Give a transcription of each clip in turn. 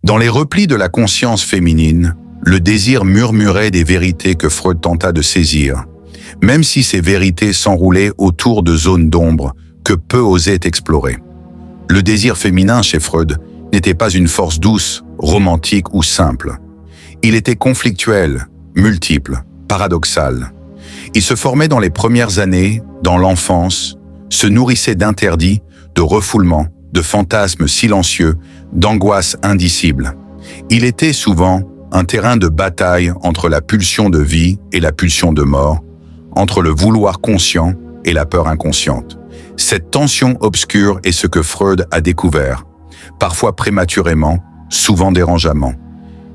Dans les replis de la conscience féminine, le désir murmurait des vérités que Freud tenta de saisir, même si ces vérités s'enroulaient autour de zones d'ombre que peu osaient explorer. Le désir féminin chez Freud n'était pas une force douce, romantique ou simple. Il était conflictuel, multiple, paradoxal. Il se formait dans les premières années, dans l'enfance, se nourrissait d'interdits, de refoulements, de fantasmes silencieux, d'angoisses indicibles. Il était souvent un terrain de bataille entre la pulsion de vie et la pulsion de mort, entre le vouloir conscient et la peur inconsciente. Cette tension obscure est ce que Freud a découvert, parfois prématurément, souvent dérangeamment,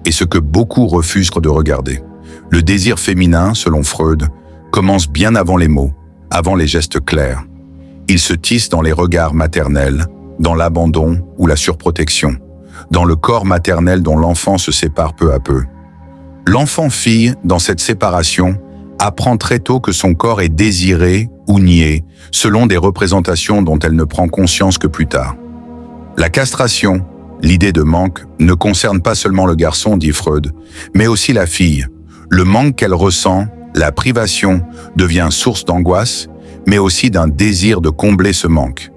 et ce que beaucoup refusent de regarder. Le désir féminin, selon Freud, commence bien avant les mots, avant les gestes clairs. Il se tisse dans les regards maternels, dans l'abandon ou la surprotection, dans le corps maternel dont l'enfant se sépare peu à peu. L'enfant-fille, dans cette séparation, apprend très tôt que son corps est désiré ou nié, selon des représentations dont elle ne prend conscience que plus tard. La castration, l'idée de manque, ne concerne pas seulement le garçon, dit Freud, mais aussi la fille. Le manque qu'elle ressent, la privation, devient source d'angoisse, mais aussi d'un désir de combler ce manque.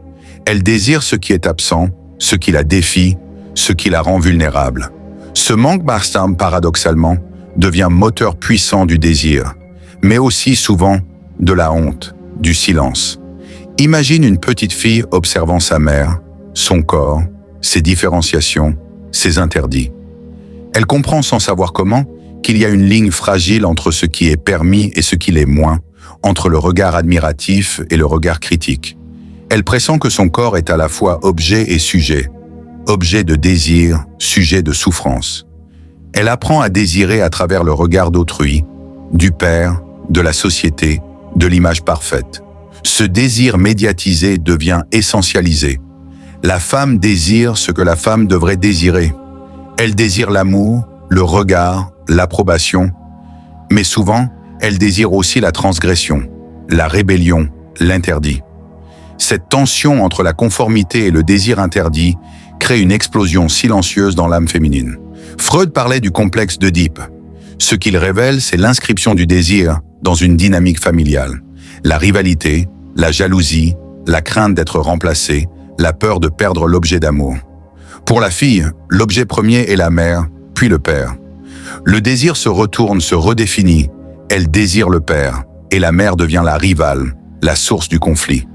Elle désire ce qui est absent, ce qui la défie, ce qui la rend vulnérable. Ce manque, paradoxalement, devient moteur puissant du désir, mais aussi souvent de la honte, du silence. Imagine une petite fille observant sa mère, son corps, ses différenciations, ses interdits. Elle comprend sans savoir comment qu'il y a une ligne fragile entre ce qui est permis et ce qui l'est moins, entre le regard admiratif et le regard critique. Elle pressent que son corps est à la fois objet et sujet, objet de désir, sujet de souffrance. Elle apprend à désirer à travers le regard d'autrui, du père, de la société, de l'image parfaite. Ce désir médiatisé devient essentialisé. La femme désire ce que la femme devrait désirer. Elle désire l'amour, le regard, l'approbation, mais souvent, elle désire aussi la transgression, la rébellion, l'interdit. Cette tension entre la conformité et le désir interdit crée une explosion silencieuse dans l'âme féminine. Freud parlait du complexe d'Œdipe. Ce qu'il révèle, c'est l'inscription du désir dans une dynamique familiale. La rivalité, la jalousie, la crainte d'être remplacée, la peur de perdre l'objet d'amour. Pour la fille, l'objet premier est la mère, puis le père. Le désir se retourne, se redéfinit. Elle désire le père, et la mère devient la rivale, la source du conflit.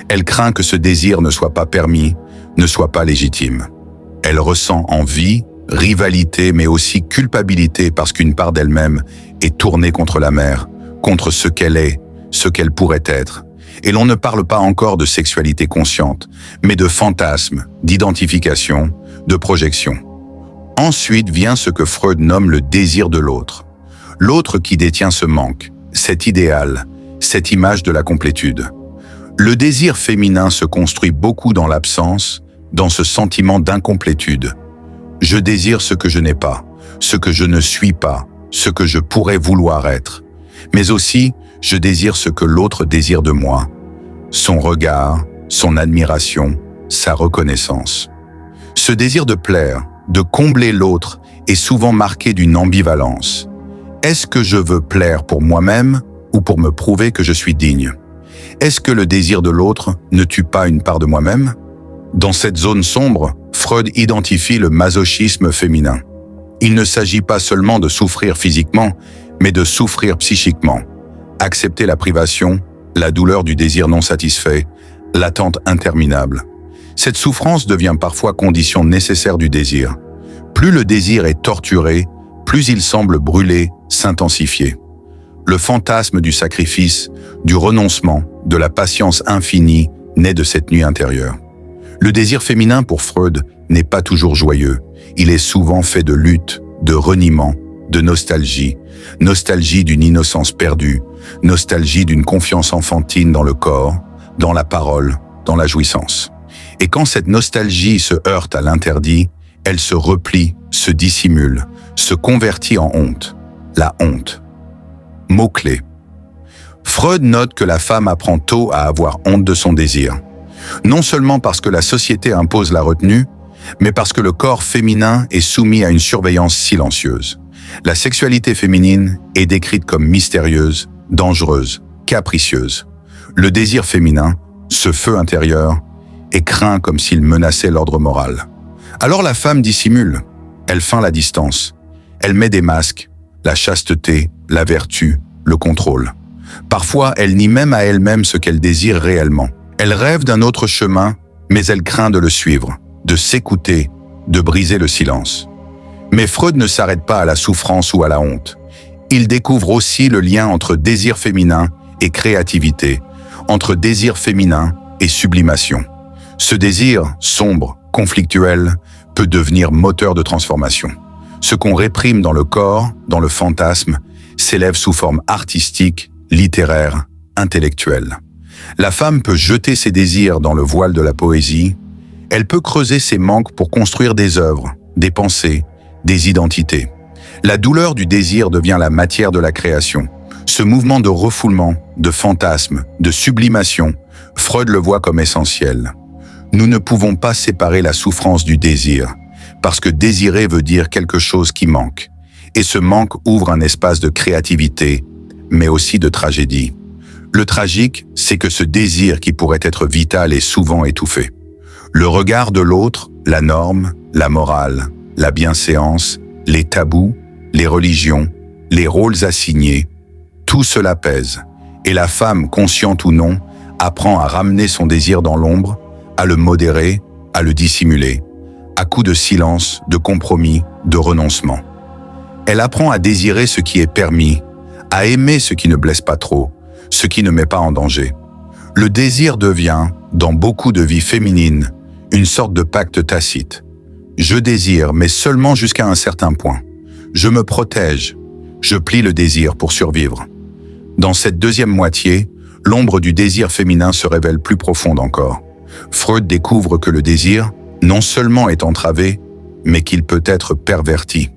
Elle craint que ce désir ne soit pas permis, ne soit pas légitime. Elle ressent envie, rivalité, mais aussi culpabilité parce qu'une part d'elle-même est tournée contre la mère, contre ce qu'elle est, ce qu'elle pourrait être. Et l'on ne parle pas encore de sexualité consciente, mais de fantasme, d'identification, de projection. Ensuite vient ce que Freud nomme le désir de l'autre. L'autre qui détient ce manque, cet idéal, cette image de la complétude. Le désir féminin se construit beaucoup dans l'absence, dans ce sentiment d'incomplétude. Je désire ce que je n'ai pas, ce que je ne suis pas, ce que je pourrais vouloir être. Mais aussi, je désire ce que l'autre désire de moi. Son regard, son admiration, sa reconnaissance. Ce désir de plaire, de combler l'autre, est souvent marqué d'une ambivalence. Est-ce que je veux plaire pour moi-même ou pour me prouver que je suis digne? Est-ce que le désir de l'autre ne tue pas une part de moi-même? Dans cette zone sombre, Freud identifie le masochisme féminin. Il ne s'agit pas seulement de souffrir physiquement, mais de souffrir psychiquement. Accepter la privation, la douleur du désir non satisfait, l'attente interminable. Cette souffrance devient parfois condition nécessaire du désir. Plus le désir est torturé, plus il semble brûler, s'intensifier. Le fantasme du sacrifice, du renoncement, de la patience infinie naît de cette nuit intérieure. Le désir féminin pour Freud n'est pas toujours joyeux. Il est souvent fait de lutte, de reniement, de nostalgie. Nostalgie d'une innocence perdue, nostalgie d'une confiance enfantine dans le corps, dans la parole, dans la jouissance. Et quand cette nostalgie se heurte à l'interdit, elle se replie, se dissimule, se convertit en honte. La honte. Mot-clé. Freud note que la femme apprend tôt à avoir honte de son désir. Non seulement parce que la société impose la retenue, mais parce que le corps féminin est soumis à une surveillance silencieuse. La sexualité féminine est décrite comme mystérieuse, dangereuse, capricieuse. Le désir féminin, ce feu intérieur, est craint comme s'il menaçait l'ordre moral. Alors la femme dissimule, elle feint la distance, elle met des masques, la chasteté, la vertu, le contrôle. Parfois, elle nie même à elle-même ce qu'elle désire réellement. Elle rêve d'un autre chemin, mais elle craint de le suivre, de s'écouter, de briser le silence. Mais Freud ne s'arrête pas à la souffrance ou à la honte. Il découvre aussi le lien entre désir féminin et créativité, entre désir féminin et sublimation. Ce désir, sombre, conflictuel, peut devenir moteur de transformation. Ce qu'on réprime dans le corps, dans le fantasme, s'élève sous forme artistique, littéraire, intellectuelle. La femme peut jeter ses désirs dans le voile de la poésie, elle peut creuser ses manques pour construire des œuvres, des pensées, des identités. La douleur du désir devient la matière de la création. Ce mouvement de refoulement, de fantasme, de sublimation, Freud le voit comme essentiel. Nous ne pouvons pas séparer la souffrance du désir, parce que désirer veut dire quelque chose qui manque. Et ce manque ouvre un espace de créativité, mais aussi de tragédie. Le tragique, c'est que ce désir qui pourrait être vital est souvent étouffé. Le regard de l'autre, la norme, la morale, la bienséance, les tabous, les religions, les rôles assignés, tout cela pèse. Et la femme, consciente ou non, apprend à ramener son désir dans l'ombre, à le modérer, à le dissimuler, à coups de silence, de compromis, de renoncement. Elle apprend à désirer ce qui est permis, à aimer ce qui ne blesse pas trop, ce qui ne met pas en danger. Le désir devient, dans beaucoup de vies féminines, une sorte de pacte tacite. Je désire, mais seulement jusqu'à un certain point. Je me protège, je plie le désir pour survivre. Dans cette deuxième moitié, l'ombre du désir féminin se révèle plus profonde encore. Freud découvre que le désir, non seulement est entravé, mais qu'il peut être perverti.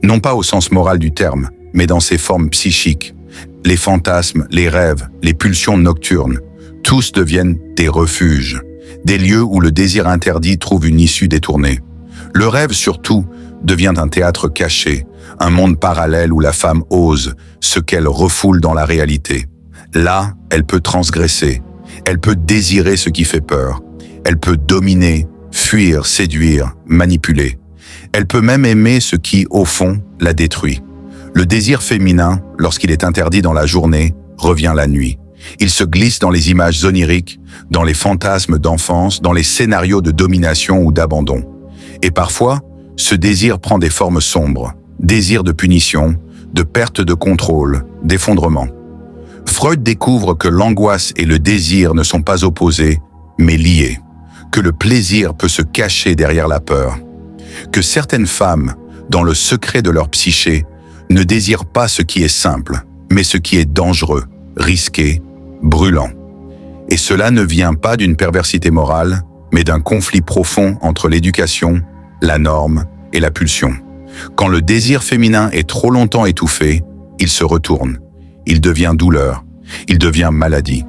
Non pas au sens moral du terme, mais dans ses formes psychiques. Les fantasmes, les rêves, les pulsions nocturnes, tous deviennent des refuges, des lieux où le désir interdit trouve une issue détournée. Le rêve, surtout, devient un théâtre caché, un monde parallèle où la femme ose ce qu'elle refoule dans la réalité. Là, elle peut transgresser, elle peut désirer ce qui fait peur, elle peut dominer, fuir, séduire, manipuler. Elle peut même aimer ce qui, au fond, la détruit. Le désir féminin, lorsqu'il est interdit dans la journée, revient la nuit. Il se glisse dans les images oniriques, dans les fantasmes d'enfance, dans les scénarios de domination ou d'abandon. Et parfois, ce désir prend des formes sombres, désir de punition, de perte de contrôle, d'effondrement. Freud découvre que l'angoisse et le désir ne sont pas opposés, mais liés, que le plaisir peut se cacher derrière la peur, que certaines femmes, dans le secret de leur psyché, ne désirent pas ce qui est simple, mais ce qui est dangereux, risqué, brûlant. Et cela ne vient pas d'une perversité morale, mais d'un conflit profond entre l'éducation, la norme et la pulsion. Quand le désir féminin est trop longtemps étouffé, il se retourne, il devient douleur, il devient maladie.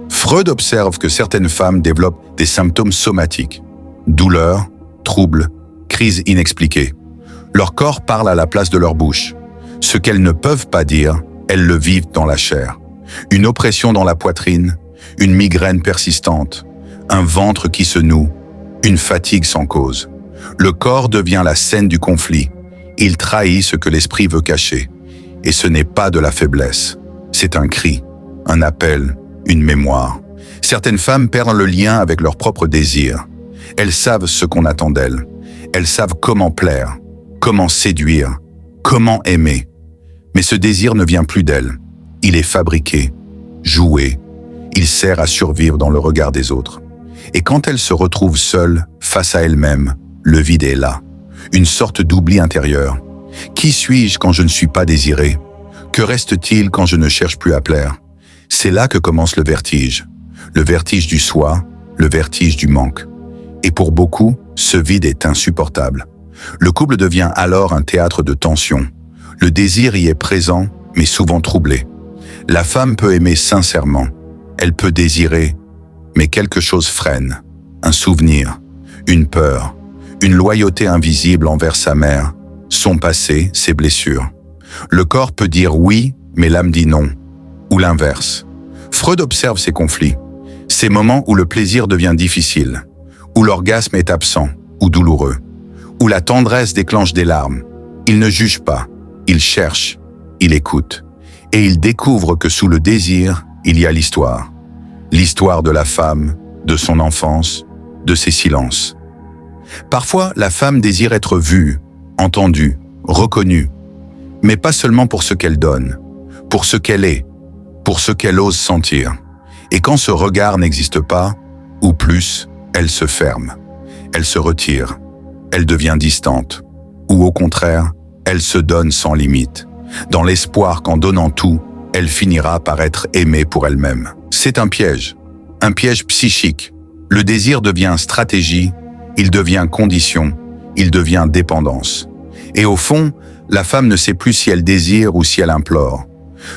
Freud observe que certaines femmes développent des symptômes somatiques, douleurs, troubles, crises inexpliquées. Leur corps parle à la place de leur bouche. Ce qu'elles ne peuvent pas dire, elles le vivent dans la chair. Une oppression dans la poitrine, une migraine persistante, un ventre qui se noue, une fatigue sans cause. Le corps devient la scène du conflit. Il trahit ce que l'esprit veut cacher. Et ce n'est pas de la faiblesse. C'est un cri, un appel, une mémoire. Certaines femmes perdent le lien avec leur propre désir. Elles savent ce qu'on attend d'elles. Elles savent comment plaire, comment séduire, comment aimer. Mais ce désir ne vient plus d'elles. Il est fabriqué, joué. Il sert à survivre dans le regard des autres. Et quand elles se retrouvent seules, face à elles-mêmes, le vide est là. Une sorte d'oubli intérieur. Qui suis-je quand je ne suis pas désiré? Que reste-t-il quand je ne cherche plus à plaire? C'est là que commence le vertige. Le vertige du soi, le vertige du manque. Et pour beaucoup, ce vide est insupportable. Le couple devient alors un théâtre de tension. Le désir y est présent, mais souvent troublé. La femme peut aimer sincèrement. Elle peut désirer, mais quelque chose freine. Un souvenir, une peur, une loyauté invisible envers sa mère, son passé, ses blessures. Le corps peut dire oui, mais l'âme dit non, ou l'inverse. Freud observe ces conflits, ces moments où le plaisir devient difficile, où l'orgasme est absent ou douloureux, où la tendresse déclenche des larmes. Il ne juge pas, il cherche, il écoute, et il découvre que sous le désir, il y a l'histoire. L'histoire de la femme, de son enfance, de ses silences. Parfois, la femme désire être vue, entendue, reconnue, mais pas seulement pour ce qu'elle donne, pour ce qu'elle est, pour ce qu'elle ose sentir. Et quand ce regard n'existe pas, ou plus, elle se ferme, elle se retire, elle devient distante, ou au contraire, elle se donne sans limite, dans l'espoir qu'en donnant tout, elle finira par être aimée pour elle-même. C'est un piège psychique. Le désir devient stratégie, il devient condition, il devient dépendance. Et au fond, la femme ne sait plus si elle désire ou si elle implore.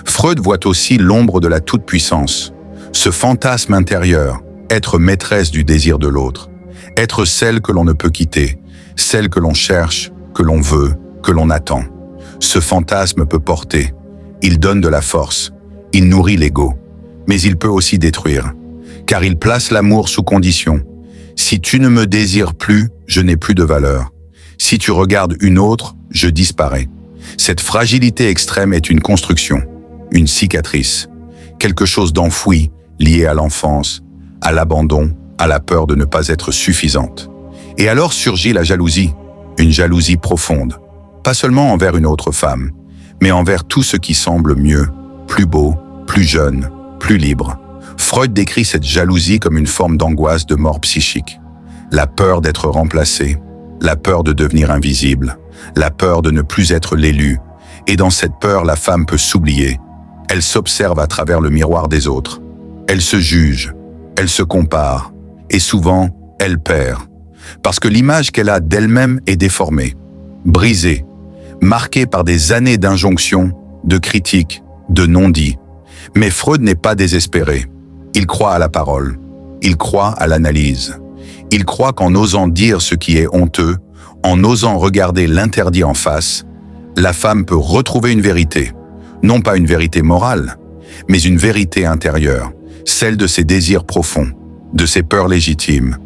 Freud voit aussi l'ombre de la toute-puissance, ce fantasme intérieur, être maîtresse du désir de l'autre, être celle que l'on ne peut quitter, celle que l'on cherche, que l'on veut, que l'on attend. Ce fantasme peut porter, il donne de la force, il nourrit l'ego, mais il peut aussi détruire, car il place l'amour sous condition. Si tu ne me désires plus, je n'ai plus de valeur. Si tu regardes une autre, je disparais. Cette fragilité extrême est une construction, une cicatrice, quelque chose d'enfoui, lié à l'enfance, à l'abandon, à la peur de ne pas être suffisante. Et alors surgit la jalousie, une jalousie profonde, pas seulement envers une autre femme, mais envers tout ce qui semble mieux, plus beau, plus jeune, plus libre. Freud décrit cette jalousie comme une forme d'angoisse de mort psychique. La peur d'être remplacé, la peur de devenir invisible, la peur de ne plus être l'élu. Et dans cette peur, la femme peut s'oublier. Elle s'observe à travers le miroir des autres. Elle se juge, elle se compare, et souvent, elle perd. Parce que l'image qu'elle a d'elle-même est déformée, brisée, marquée par des années d'injonctions, de critiques, de non-dits. Mais Freud n'est pas désespéré. Il croit à la parole, il croit à l'analyse. Il croit qu'en osant dire ce qui est honteux, en osant regarder l'interdit en face, la femme peut retrouver une vérité. Non pas une vérité morale, mais une vérité intérieure, celle de ses désirs profonds, de ses peurs légitimes,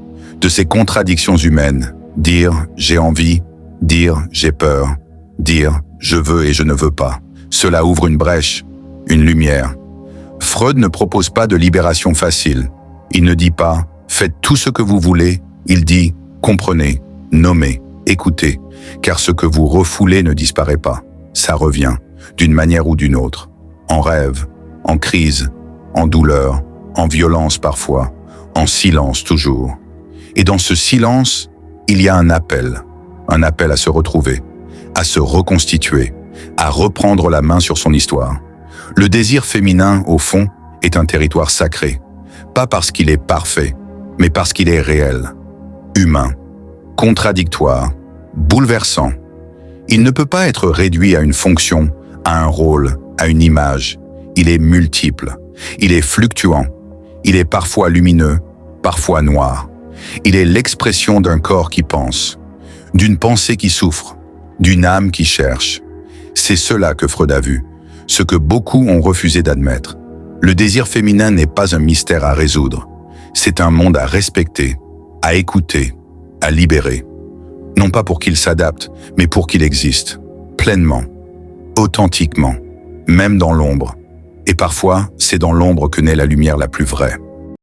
de ses contradictions humaines. Dire « j'ai envie », dire « j'ai peur », dire « je veux et je ne veux pas ». Cela ouvre une brèche, une lumière. Freud ne propose pas de libération facile. Il ne dit pas « faites tout ce que vous voulez », il dit « comprenez, nommez, écoutez », car ce que vous refoulez ne disparaît pas, ça revient, d'une manière ou d'une autre, en rêve, en crise, en douleur, en violence parfois, en silence toujours. Et dans ce silence, il y a un appel à se retrouver, à se reconstituer, à reprendre la main sur son histoire. Le désir féminin, au fond, est un territoire sacré, pas parce qu'il est parfait, mais parce qu'il est réel, humain, contradictoire, bouleversant. Il ne peut pas être réduit à une fonction, à un rôle, à une image. Il est multiple, il est fluctuant, il est parfois lumineux, parfois noir. Il est l'expression d'un corps qui pense, d'une pensée qui souffre, d'une âme qui cherche. C'est cela que Freud a vu, ce que beaucoup ont refusé d'admettre. Le désir féminin n'est pas un mystère à résoudre. C'est un monde à respecter, à écouter, à libérer. Non pas pour qu'il s'adapte, mais pour qu'il existe, pleinement, authentiquement, même dans l'ombre. Et parfois, c'est dans l'ombre que naît la lumière la plus vraie.